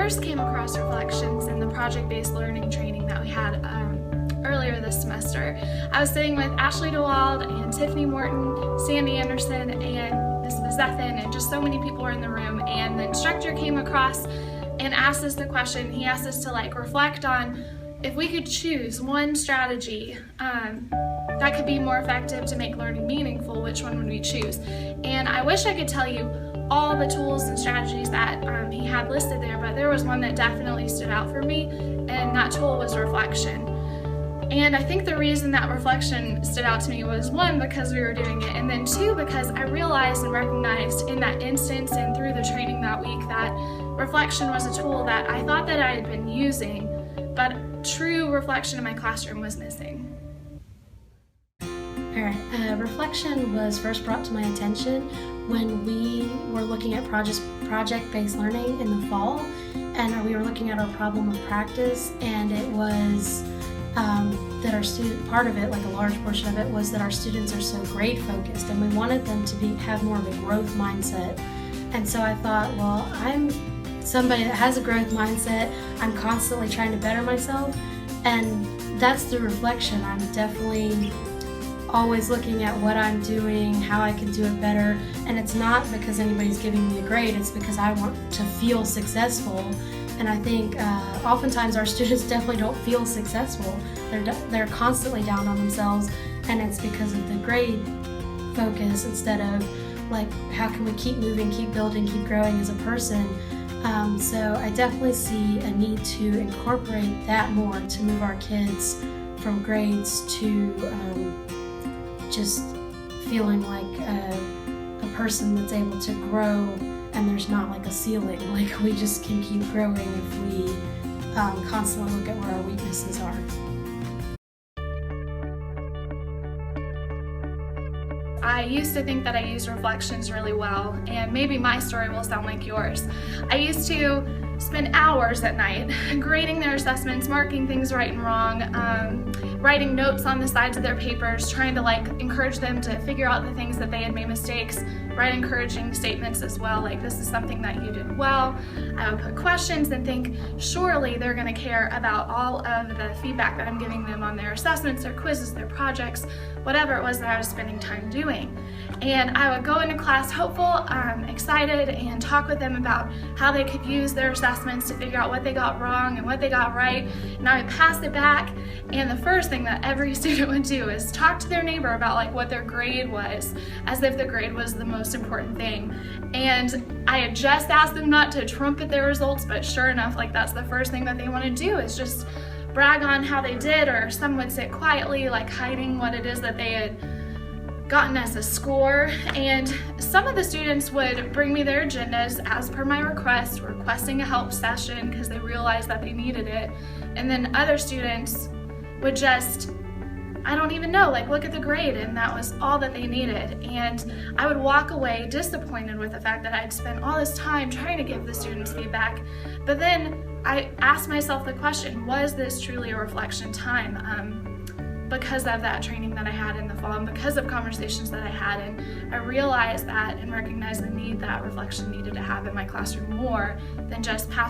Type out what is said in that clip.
first came across reflections in the project-based learning training that we had earlier this semester, I was sitting with Ashley DeWald and Tiffany Morton, Sandy Anderson, and Ms. Zethin, and just so many people were in the room, and the instructor came across and asked us the question. He asked us to reflect on if we could choose one strategy that could be more effective to make learning meaningful, which one would we choose? And I wish I could tell you all the tools and strategies that he had listed there, but there was one that definitely stood out for me, and that tool was reflection. And I think the reason that reflection stood out to me was, one, because we were doing it, and then two, because I realized and recognized in that instance and through the training that week that reflection was a tool that I thought that I had been using, but true reflection in my classroom was missing. Alright, reflection was first brought to my attention when we were looking at project-based learning in the fall, and we were looking at our problem of practice, and it was that our part of it, a large portion of it, was that our students are so grade focused, and we wanted them to have more of a growth mindset. And so I thought, well, I'm somebody that has a growth mindset. I'm constantly trying to better myself, and that's through reflection. I'm definitely always looking at what I'm doing, how I can do it better, and it's not because anybody's giving me a grade, it's because I want to feel successful. And I think oftentimes our students definitely don't feel successful. They're constantly down on themselves, and it's because of the grade focus instead of how can we keep moving, keep building, keep growing as a person. So I definitely see a need to incorporate that more to move our kids from grades to just feeling like a person that's able to grow, and there's not a ceiling. We just can keep growing if we constantly look at where our weaknesses are. I used to think that I used reflections really well, and maybe my story will sound like yours. I used to spend hours at night grading their assessments, marking things right and wrong, writing notes on the sides of their papers, trying to encourage them to figure out the things that they had made mistakes, write encouraging statements as well, this is something that you did well. I would put questions and think, surely they're going to care about all of the feedback that I'm giving them on their assessments, their quizzes, their projects, whatever it was that I was spending time doing. And I would go into class hopeful, excited, and talk with them about how they could use their assessments to figure out what they got wrong and what they got right. And I would pass it back, and the first thing that every student would do is talk to their neighbor about what their grade was, as if the grade was the most important thing. And I had just asked them not to trumpet their results, but sure enough, that's the first thing that they want to do is just brag on how they did, or some would sit quietly, hiding what it is that they had gotten as a score. And some of the students would bring me their agendas as per my request, requesting a help session because they realized that they needed it. And then other students would just, I don't even know, look at the grade, and that was all that they needed. And I would walk away disappointed with the fact that I'd spent all this time trying to give the students feedback. But then I asked myself the question, was this truly a reflection time? Because of that training that I had in the fall, and because of conversations that I had, and I realized that and recognized the need that reflection needed to have in my classroom more than just passing